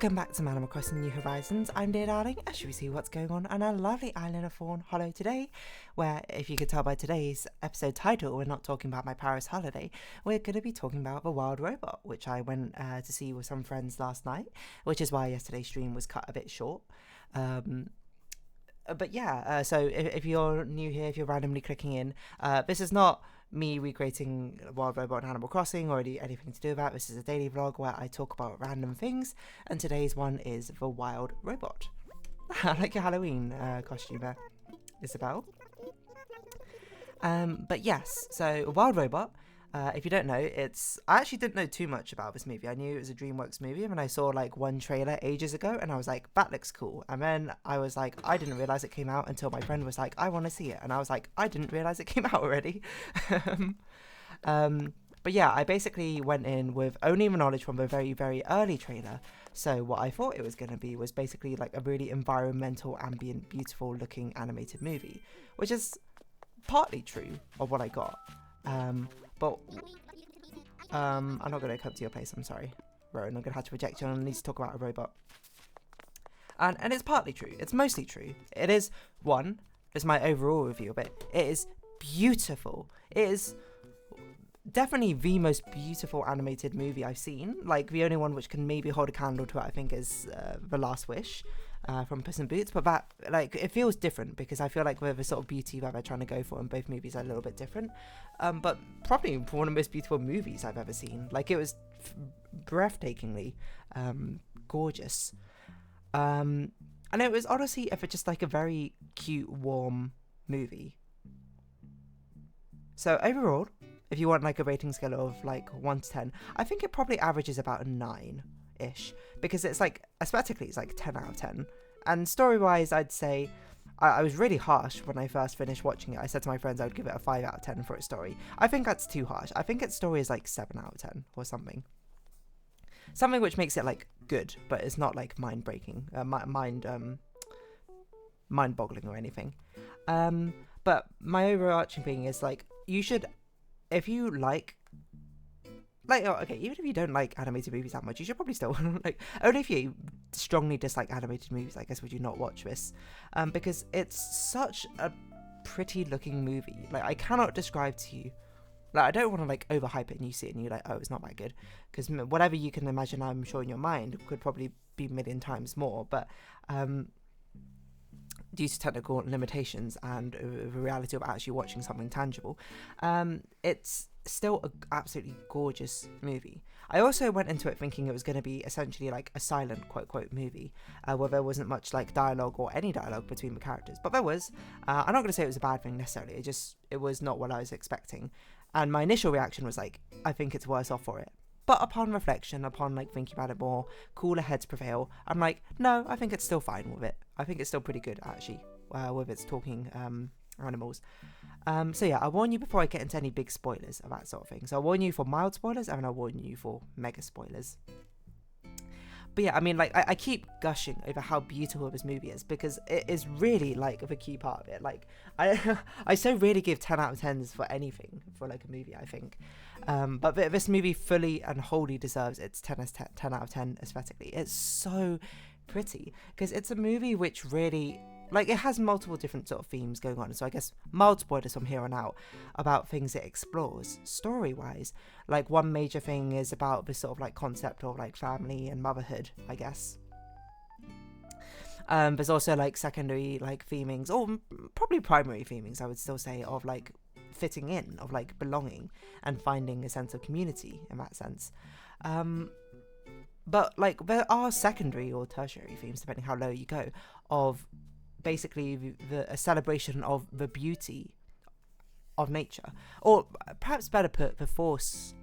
Welcome back to Animal Crossing New Horizons. I'm dear darling, as should we see what's going on our lovely island of Fawnhallow today, where, if you could tell by today's episode title, we're not talking about my Paris holiday. We're going to be talking about The Wild Robot, which I went to see with some friends last night, which is why yesterday's stream was cut a bit short. But yeah, so if you're new here, if you're randomly clicking in, this is not me recreating Wild Robot and Animal Crossing or anything to do with that. This is a daily vlog where I talk about random things, and today's one is The Wild Robot. I like your Halloween costume there, Isabel. But yes, so Wild Robot, if you don't know, I actually didn't know too much about this movie. I knew it was a DreamWorks movie, and I saw like one trailer ages ago, and I was like, that looks cool. And then I was like, I didn't realize it came out until my friend was like, I want to see it. And I was like, I didn't realize it came out already. But yeah, I basically went in with only the knowledge from the very, very early trailer. So what I thought it was going to be was basically like a really environmental, ambient, beautiful looking animated movie, which is partly true of what I got. But I'm not going to come to your place, I'm sorry, Rowan. I'm going to have to reject you and I need to talk about a robot. And it's partly true. It's mostly true. It is, is my overall review of it. It is beautiful. It is definitely the most beautiful animated movie I've seen. Like, the only one which can maybe hold a candle to it, I think, is The Last Wish. From Puss in Boots, but that, like, it feels different because I feel like the sort of beauty that they're trying to go for in both movies are a little bit different, but probably one of the most beautiful movies I've ever seen. Like, it was breathtakingly gorgeous, and it was honestly just like a very cute, warm movie. So overall, if you want like a rating scale of like 1 to 10, I think it probably averages about a 9-ish, because it's like, aesthetically it's like 10 out of 10, and story-wise I'd say I was really harsh when I first finished watching it. I said to my friends I would give it a 5 out of 10 for its story. I think that's too harsh. I think its story is like 7 out of 10 or something which makes it like good, but it's not like mind-breaking, mind-boggling or anything. But my overarching thing is like, you should, if you like, okay, even if you don't like animated movies that much, you should probably still, like, only if you strongly dislike animated movies, I guess, would you not watch this, because it's such a pretty looking movie. Like, I cannot describe to you, like, I don't want to, like, overhype it and you see it and you're like, oh, it's not that good, because whatever you can imagine, I'm sure, in your mind, could probably be a million times more, but, due to technical limitations and the reality of actually watching something tangible, it's still an absolutely gorgeous movie. I also went into it thinking it was going to be essentially like a silent quote movie, where there wasn't much like dialogue or any dialogue between the characters, but there was. I'm not going to say it was a bad thing necessarily, it was not what I was expecting, and my initial reaction was like, I think it's worse off for it. But upon reflection, upon like thinking about it more, cooler heads prevail. I'm like, no, I think it's still fine with it. I think it's still pretty good actually, with its talking animals. So yeah, I'll warn you before I get into any big spoilers of that sort of thing. So I'll warn you for mild spoilers, and I'll warn you for mega spoilers. But yeah, I mean, like, I keep gushing over how beautiful this movie is, because it is really like the key part of it. Like, I so rarely give 10 out of 10s for anything for like a movie, I think. But this movie fully and wholly deserves its 10 out of 10 aesthetically. It's so pretty, because it's a movie which really, like, it has multiple different sort of themes going on. So I guess mild spoilers from here on out about things it explores story-wise. Like, one major thing is about this sort of like concept of like family and motherhood, I guess. There's also like secondary like themings, or probably primary themings, I would still say, of like fitting in, of like belonging and finding a sense of community in that sense. But like, there are secondary or tertiary themes, depending how low you go, of basically a celebration of the beauty of nature, or perhaps better put, the force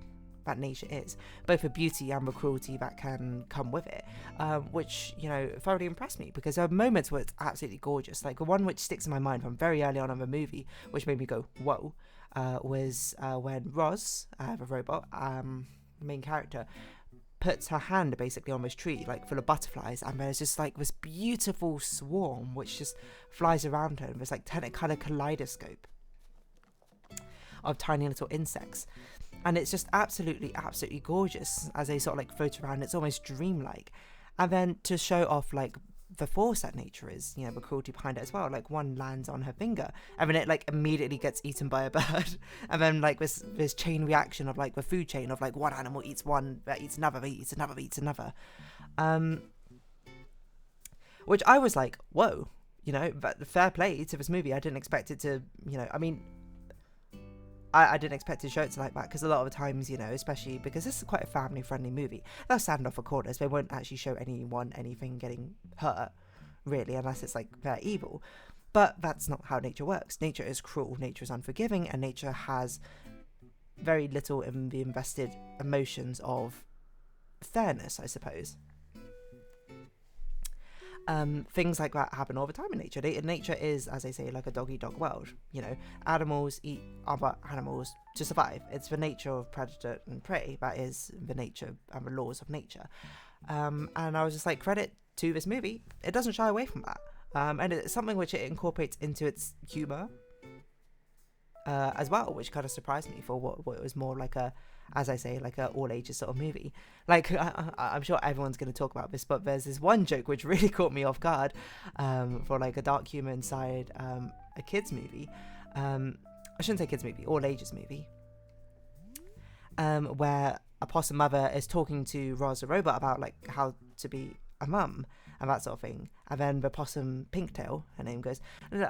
that nature is, both the beauty and the cruelty that can come with it, which, you know, thoroughly impressed me, because there are moments where it's absolutely gorgeous. Like, the one which sticks in my mind from very early on in the movie, which made me go whoa, was when Roz, the robot, main character, puts her hand basically on this tree, like full of butterflies, and there's just like this beautiful swarm which just flies around her in this like technicolor kaleidoscope of tiny little insects, and it's just absolutely gorgeous as they sort of like float around. It's almost dreamlike, And then to show off like the force that nature is, you know, the cruelty behind it as well. Like one lands on her finger, and then it like immediately gets eaten by a bird, and then like this chain reaction of like the food chain of like one animal eats one, that eats another, that eats another, that eats another. Which I was like, whoa, you know, but fair play to this movie. I didn't expect it to, you know, I mean, I didn't expect to show it to like that, because a lot of the times, you know, especially because this is quite a family-friendly movie, they'll stand off for corners. They won't actually show anything getting hurt, really, unless it's like they're evil. But that's not how nature works. Nature is cruel, nature is unforgiving, and nature has very little in the invested emotions of fairness, I suppose. Things like that happen all the time in nature. Nature is, as I say, like a dog-eat-dog world. You know, animals eat other animals to survive. It's the nature of predator and prey. That is the nature and the laws of nature. And I was just like, credit to this movie. It doesn't shy away from that. And it's something which it incorporates into its humour as well, which kind of surprised me for what it was more like a, as I say, like a all ages sort of movie. Like I'm sure everyone's going to talk about this, but there's this one joke which really caught me off guard for like a dark humour inside a kids movie. I shouldn't say kids movie, all ages movie, where a possum mother is talking to Roz the robot about like how to be a mum and that sort of thing. And then the possum Pinktail, her name, goes,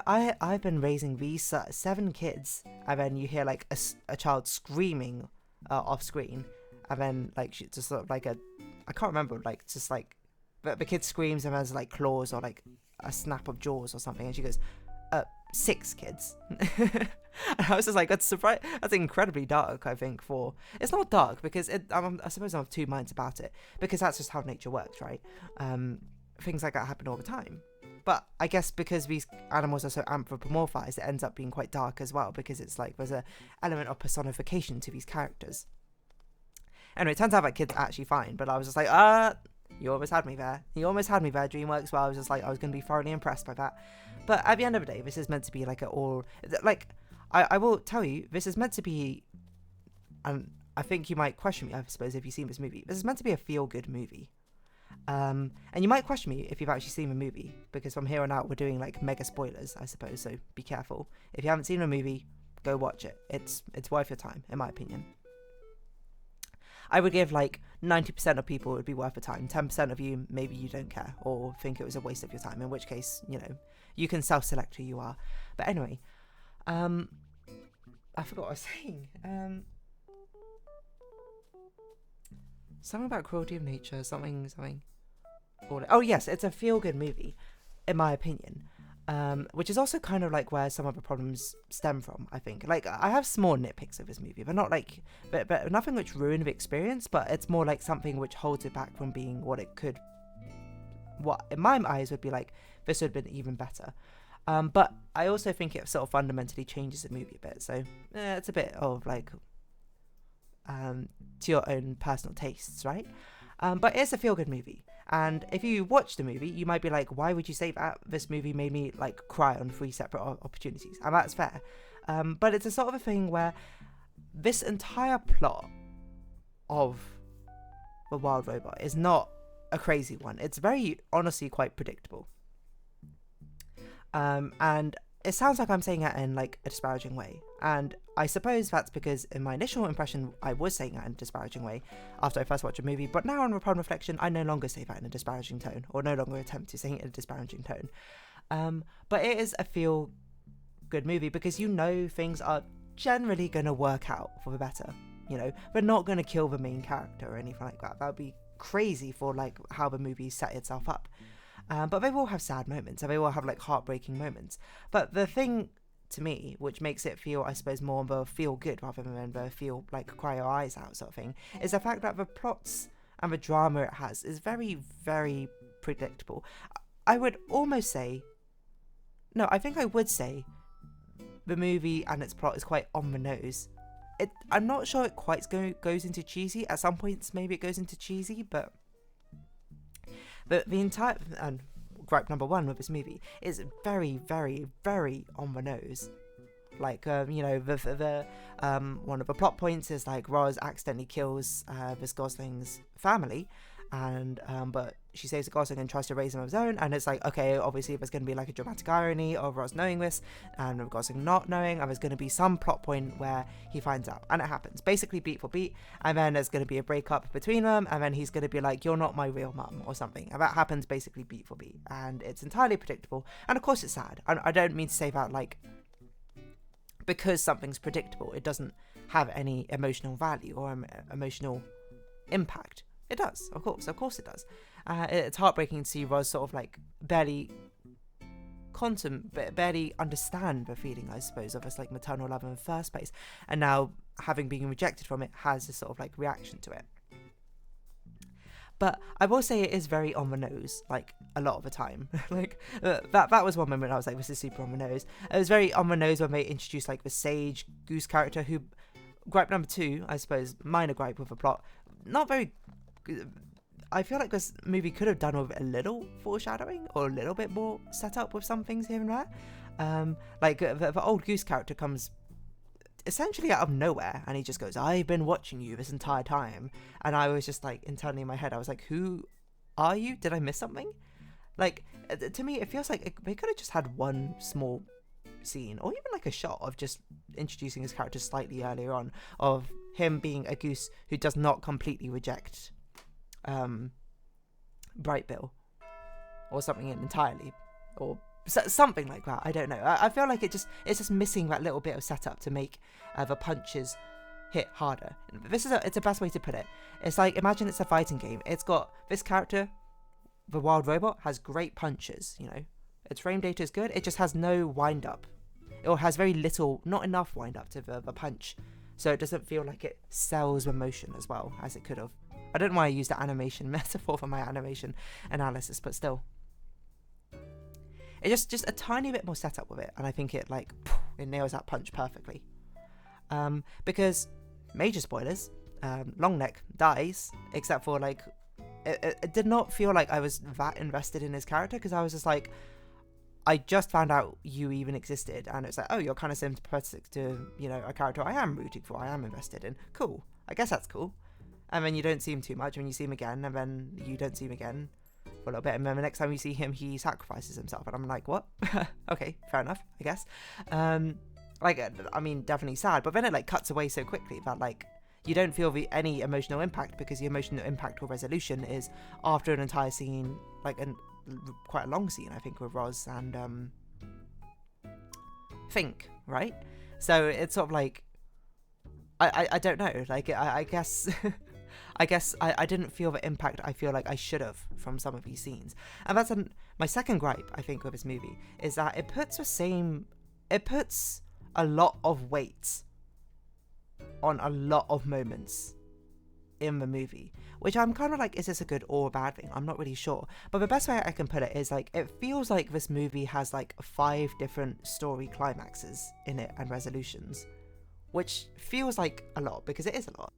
I've been raising these 7 kids. And then you hear like a child screaming off screen, and then like she just sort of like I can't remember, like just like the kid screams and has like claws or like a snap of jaws or something, and she goes 6 kids. And I was just like, that's incredibly dark. I think it's not dark because I suppose I have 2 minds about it, because that's just how nature works, right? Things like that happen all the time. But I guess because these animals are so anthropomorphized, it ends up being quite dark as well, because it's like there's an element of personification to these characters. Anyway, it turns out that kid's actually fine, but I was just like, you almost had me there. You almost had me there, DreamWorks. Well, I was just like, I was going to be thoroughly impressed by that. But at the end of the day, this is meant to be like I will tell you, this is meant to be, and I think you might question me, I suppose, if you've seen this movie. This is meant to be a feel-good movie. And you might question me if you've actually seen the movie, because from here on out we're doing like mega spoilers, I suppose, so be careful. If you haven't seen the movie, go watch it. It's worth your time, in my opinion. I would give like 90% of people it would be worth the time. 10% of you, maybe you don't care or think it was a waste of your time, in which case, you know, you can self-select who you are. But anyway, I forgot what I was saying. Something about cruelty of nature, something. Oh yes, it's a feel-good movie, in my opinion. Which is also kind of like where some of the problems stem from, I think. Like, I have small nitpicks of this movie, but not like, but nothing which ruined the experience, but it's more like something which holds it back from being what in my eyes would be like, this would have been even better. But I also think it sort of fundamentally changes the movie a bit, so it's a bit of like, to your own personal tastes, right? But it's a feel-good movie. And if you watch the movie, you might be like, why would you say that? This movie made me like cry on 3 separate opportunities. And that's fair. But it's a sort of a thing where this entire plot of The Wild Robot is not a crazy one. It's very, honestly, quite predictable. And it sounds like I'm saying that in like a disparaging way. And I suppose that's because in my initial impression, I was saying that in a disparaging way after I first watched a movie. But now upon reflection, I no longer say that in a disparaging tone, or no longer attempt to say it in a disparaging tone. But it is a feel-good movie because you know things are generally going to work out for the better. You know, they're not going to kill the main character or anything like that. That would be crazy for like how the movie set itself up. But they will have sad moments, and they will have like heartbreaking moments. But the thing to me, which makes it feel, I suppose, more of a feel good rather than the feel like cry your eyes out sort of thing, is the fact that the plots and the drama it has is very, very predictable. I would almost say, no, I think I would say the movie and its plot is quite on the nose. I'm not sure it quite goes into cheesy. At some points, maybe it goes into cheesy, but the entire, and gripe number 1 with this movie, is very, very, very on the nose. Like, you know, the one of the plot points is like Roz accidentally kills this Gosling's family, and but she saves the gosling and tries to raise him of his own, and it's like, okay, obviously there's going to be like a dramatic irony of Roz knowing this and of Gosling not knowing, and there's going to be some plot point where he finds out, and it happens basically beat for beat, and then there's going to be a breakup between them, and then he's going to be like, you're not my real mum or something, and that happens basically beat for beat, and it's entirely predictable, and of course it's sad. I don't mean to say that like because something's predictable it doesn't have any emotional value or emotional impact. It does, of course it does. It's heartbreaking to see Roz sort of like barely understand the feeling, I suppose, of this like maternal love in the first place, and now having been rejected from it has this sort of like reaction to it. But I will say it is very on the nose, like a lot of the time. Like that was one moment I was like, this is super on the nose. It was very on the nose when they introduced like the sage goose character, who, gripe number 2, I suppose, minor gripe with the plot, not very. I feel like this movie could have done with a little foreshadowing or a little bit more set up with some things here and there. Like the old goose character comes essentially out of nowhere and he just goes, I've been watching you this entire time, and I was just like, internally in my head I was like, who are you? Did I miss something? Like, to me it feels like they could have just had one small scene or even like a shot of just introducing his character slightly earlier on, of him being a goose who does not completely reject Bright Bill or something entirely, or something like that. I don't know. I feel like it's just missing that little bit of setup to make the punches hit harder. It's the best way to put it. It's like, imagine it's a fighting game. It's got this character, the wild robot, has great punches, you know. Its frame data is good. It just has no wind up, or has very little, not enough wind up to the punch, so it doesn't feel like it sells the motion as well as it could have. I don't know why I used the animation metaphor for my animation analysis, but still. It's just a tiny bit more setup with it, and I think it like it nails that punch perfectly. Because major spoilers, Longneck dies, except for like it did not feel like I was that invested in his character, because I was just like, I just found out you even existed, and it's like, oh, you're kind of sympathetic to, you know, a character I am rooting for, I am invested in. Cool. I guess that's cool. And then you don't see him too much, when you see him again, and then you don't see him again for a little bit, and then the next time you see him, he sacrifices himself, and I'm like, what? Okay, fair enough, I guess. Like, I mean, definitely sad, but then it like cuts away so quickly that like you don't feel any emotional impact, because the emotional impact or resolution is after an entire scene, like quite a long scene, I think, with Roz and Fink, right? So it's sort of like, I don't know, like I guess I didn't feel the impact I feel like I should have from some of these scenes. And that's my second gripe, I think, with this movie, is that it puts a lot of weight on a lot of moments in the movie, which I'm kind of like, is this a good or a bad thing? I'm not really sure. But the best way I can put it is like, it feels like this movie has like 5 different story climaxes in it and resolutions, which feels like a lot, because it is a lot.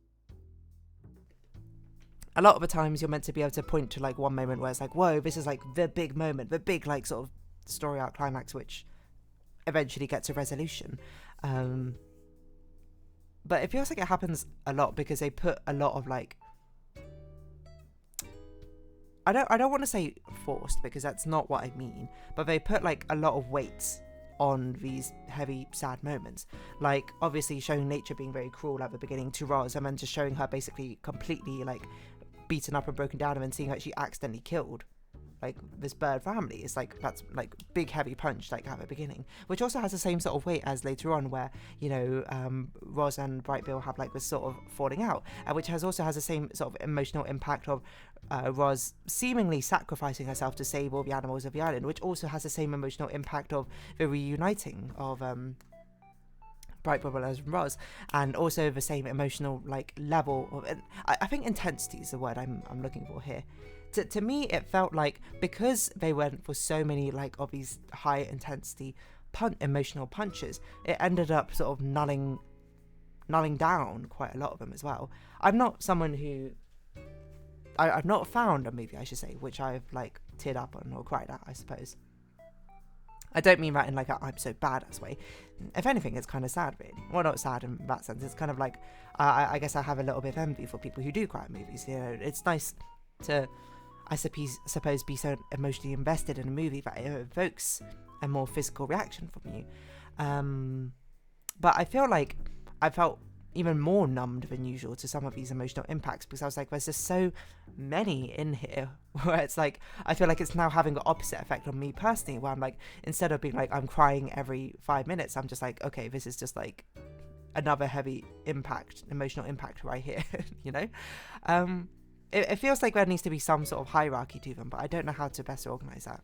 A lot of the times you're meant to be able to point to like one moment where it's like, whoa, this is like the big moment, the big like sort of story arc climax, which eventually gets a resolution. But it feels like it happens a lot because they put a lot of like, I don't want to say forced, because that's not what I mean, but they put like a lot of weight on these heavy, sad moments. Like, obviously showing nature being very cruel at the beginning to Roz, and then just showing her basically completely like beaten up and broken down, and then seeing her she accidentally killed like this bird family. It's like, that's like big heavy punch like at the beginning, which also has the same sort of weight as later on, where, you know, Roz and Bright Bill have like this sort of falling out, which also has the same sort of emotional impact of Roz seemingly sacrificing herself to save all the animals of the island, which also has the same emotional impact of the reuniting of Bright Bill and Roz, and also the same emotional like level of, I think intensity is the word I'm looking for here. To me, it felt like, because they went for so many like of these high intensity emotional punches, it ended up sort of nulling down quite a lot of them as well. I'm not someone who I've not found a movie, I should say, which I've like teared up on or cried at, I suppose. I don't mean that in like a I'm so badass way. If anything, it's kind of sad, really. Well, not sad in that sense. It's kind of like, I guess I have a little bit of envy for people who do cry at movies. You know, it's nice to, I suppose, be so emotionally invested in a movie that it evokes a more physical reaction from you. But I feel like I felt even more numbed than usual to some of these emotional impacts, because I was like, there's just so many in here where it's like, I feel like it's now having the opposite effect on me personally, where I'm like, instead of being like, I'm crying every 5 minutes, I'm just like, okay, this is just like another heavy emotional impact right here, you know? It feels like there needs to be some sort of hierarchy to them, but I don't know how to best organise that.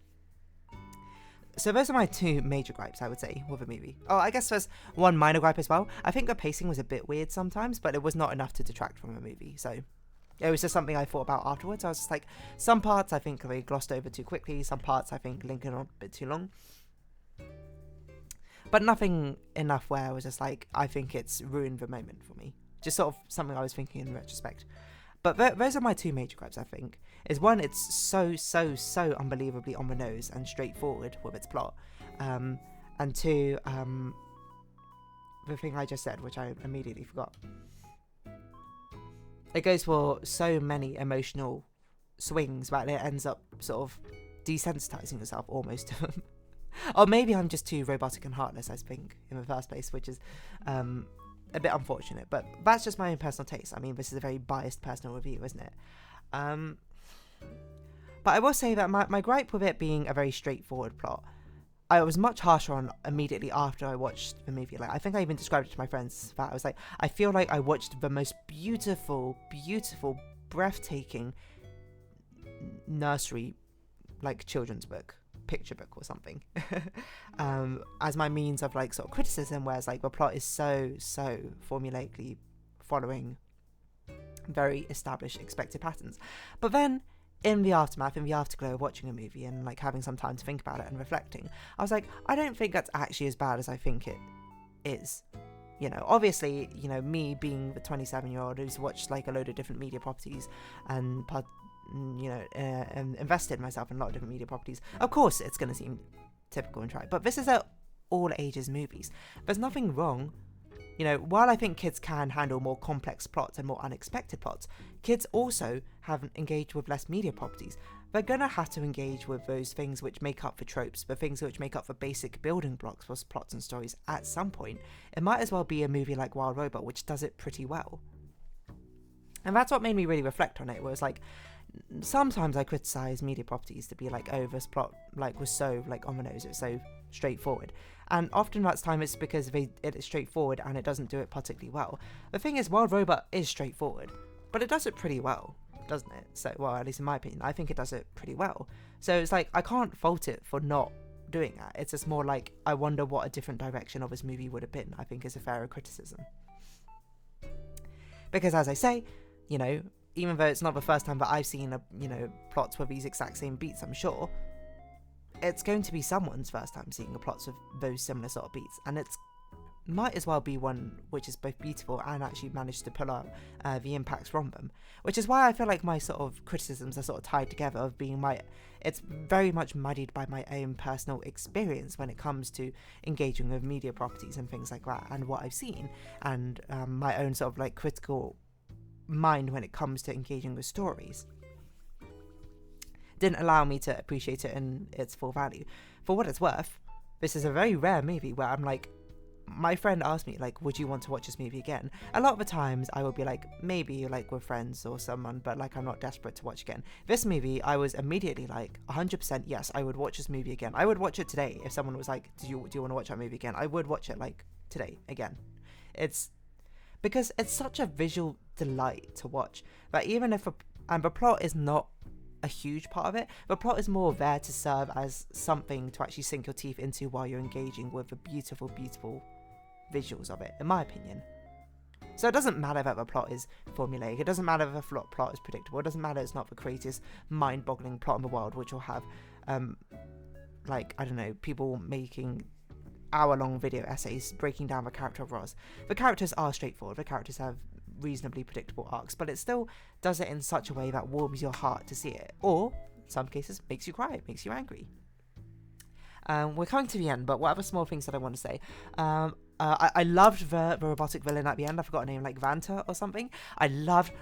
So those are my two major gripes, I would say, with the movie. Oh, I guess there's one minor gripe as well. I think the pacing was a bit weird sometimes, but it was not enough to detract from the movie. So it was just something I thought about afterwards. I was just like, some parts I think they glossed over too quickly. Some parts I think lingered on a bit too long. But nothing enough where I was just like, I think it's ruined the moment for me. Just sort of something I was thinking in retrospect. But those are my two major gripes, I think. Is one, it's so unbelievably on the nose and straightforward with its plot. And two, the thing I just said, which I immediately forgot. It goes for so many emotional swings that it ends up sort of desensitizing yourself almost to them. Or maybe I'm just too robotic and heartless, I think, in the first place, which is a bit unfortunate, but that's just my own personal taste. I mean, this is a very biased personal review, isn't it? But I will say that my gripe with it being a very straightforward plot, I was much harsher on immediately after I watched the movie. Like, I think I even described it to my friends that I was like, I feel like I watched the most beautiful, breathtaking nursery, like, children's book, picture book or something, as my means of like sort of criticism, whereas like the plot is so formulaically following very established expected patterns. But then in the aftermath, in the afterglow of watching a movie and like having some time to think about it and reflecting, I was like, I don't think that's actually as bad as I think it is. You know, obviously, you know, me being the 27-year-old who's watched like a load of different media properties and invested myself in a lot of different media properties, of course it's going to seem typical and trite, but this is all ages movies. There's nothing wrong, you know, while I think kids can handle more complex plots and more unexpected plots, kids also have engaged with less media properties. They're going to have to engage with those things which make up for tropes, the things which make up for basic building blocks for plots and stories at some point. It might as well be a movie like Wild Robot, which does it pretty well. And that's what made me really reflect on it, where it's like, sometimes I criticize media properties to be like, oh, this plot like was so like on the nose, it's so straightforward, and often that's time it's because it is straightforward and it doesn't do it particularly well. The thing is, Wild Robot is straightforward, but it does it pretty well, doesn't it? So, well, at least in my opinion, I think it does it pretty well. So it's like, I can't fault it for not doing that. It's just more like, I wonder what a different direction of this movie would have been, I think is a fairer criticism. Because as I say, you know, even though it's not the first time that I've seen plots with these exact same beats, I'm sure it's going to be someone's first time seeing the plots with those similar sort of beats, and it's might as well be one which is both beautiful and actually managed to pull out the impacts from them, which is why I feel like my sort of criticisms are sort of tied together of being it's very much muddied by my own personal experience when it comes to engaging with media properties and things like that, and what I've seen, and my own sort of like critical mind when it comes to engaging with stories didn't allow me to appreciate it in its full value. For what it's worth, this is a very rare movie where I'm like, my friend asked me like, would you want to watch this movie again? A lot of the times I would be like, maybe like with friends or someone, but like I'm not desperate to watch again. This movie, I was immediately like 100% yes, I would watch this movie again. I would watch it today if someone was like, do you want to watch that movie again? I would watch it like today again. It's because it's such a visual delight to watch that even if and the plot is not a huge part of it, the plot is more there to serve as something to actually sink your teeth into while you're engaging with the beautiful visuals of it, in my opinion. So it doesn't matter that the plot is formulaic, it doesn't matter if the plot is predictable, it doesn't matter it's not the greatest mind-boggling plot in the world, which will have like, I don't know, people making hour-long video essays breaking down the character of Roz. The characters are straightforward, the characters have reasonably predictable arcs, but it still does it in such a way that warms your heart to see it, or in some cases makes you cry, makes you angry. We're coming to the end, but what other small things that I want to say? I loved the robotic villain at the end. I forgot her name, like Vanta or something. I loved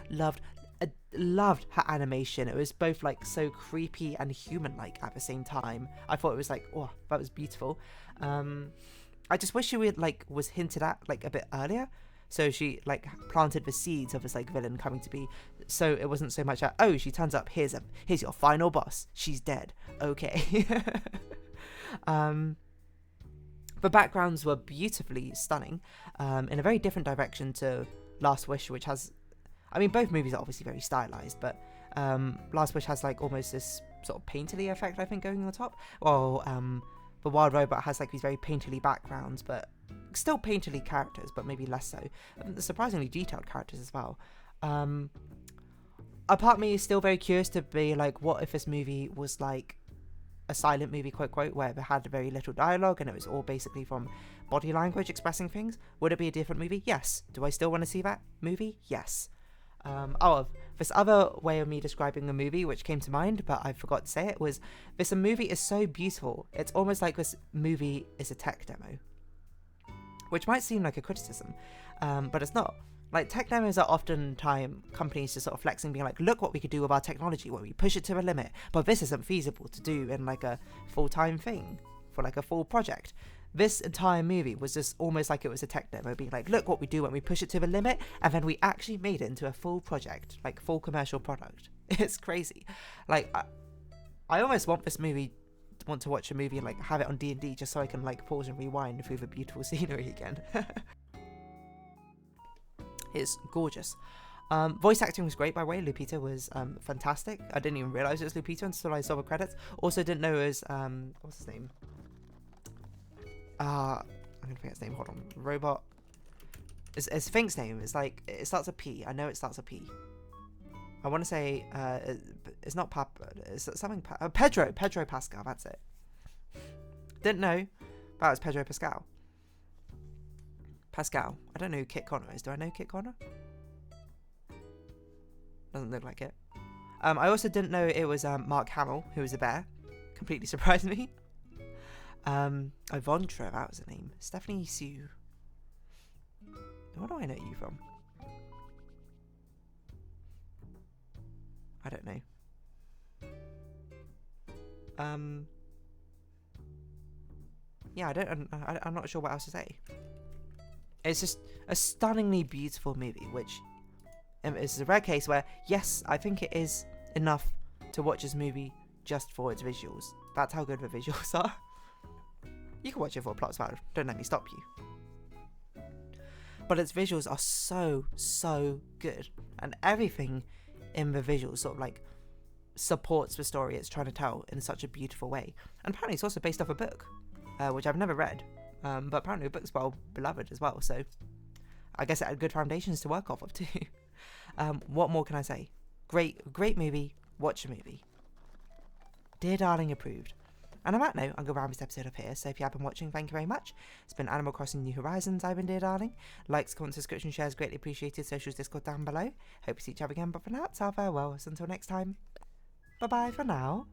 I loved her animation. It was both like so creepy and human-like at the same time. I thought it was like, oh, that was beautiful. I just wish she would like was hinted at like a bit earlier, so she like planted the seeds of this like villain coming to be. So it wasn't so much that, oh, she turns up, here's your final boss, she's dead, okay. The backgrounds were beautifully stunning, in a very different direction to Last Wish, which has, I mean, both movies are obviously very stylized, but Last Wish has like almost this sort of painterly effect, I think, going on the top. Well, the Wild Robot has like these very painterly backgrounds, but still painterly characters, but maybe less so. Surprisingly detailed characters as well. A part of me is still very curious to be like, what if this movie was like a silent movie, quote quote, where it had very little dialogue and it was all basically from body language expressing things? Would it be a different movie? Yes. Do I still want to see that movie? Yes. This other way of me describing a movie which came to mind, but I forgot to say it, was this movie is so beautiful, it's almost like this movie is a tech demo, which might seem like a criticism, but it's not. Like, tech demos are oftentimes companies just sort of flexing, being like, look what we could do with our technology when we push it to a limit, but this isn't feasible to do in like a full-time thing for like a full project. This entire movie was just almost like it was a tech demo, being like, look what we do when we push it to the limit, and then we actually made it into a full project, like full commercial product. It's crazy. Like, I almost want this movie, want to watch a movie and like have it on D&D just so I can like pause and rewind through the beautiful scenery again. It's gorgeous. Voice acting was great, by the way. Lupita was fantastic. I didn't even realise it was Lupita until I saw the credits. Also didn't know it was, what's his name? I'm gonna forget his name, hold on. Robot. It's Fink's name. It's like, it starts with P. I know it starts with P. I want to say, it's not it's something, Pedro Pascal, that's it. Didn't know that was Pedro Pascal. I don't know who Kit Connor is. Do I know Kit Connor? Doesn't look like it. I also didn't know it was Mark Hamill, who was a bear. Completely surprised me. Ivontra, that was her name. Stephanie Sue. What do I know you from? I don't know. Yeah, I'm not sure what else to say. It's just a stunningly beautiful movie, which is a rare case where, yes, I think it is enough to watch this movie just for its visuals. That's how good the visuals are. You can watch it for a plot as well, don't let me stop you. But its visuals are so good, and everything in the visuals sort of like supports the story it's trying to tell in such a beautiful way. And apparently it's also based off a book, which I've never read. But apparently the book's well beloved as well, so I guess it had good foundations to work off of too. What more can I say? Great movie, watch the movie. Dear Darling approved. And on that note, I'm going to round this episode up here, so if you have been watching, thank you very much. It's been Animal Crossing New Horizons, I've been Dear Darling. Likes, comments, subscription, shares, greatly appreciated. Socials, Discord down below. Hope to see each other again, but for now, it's our farewells. Until next time, bye bye for now.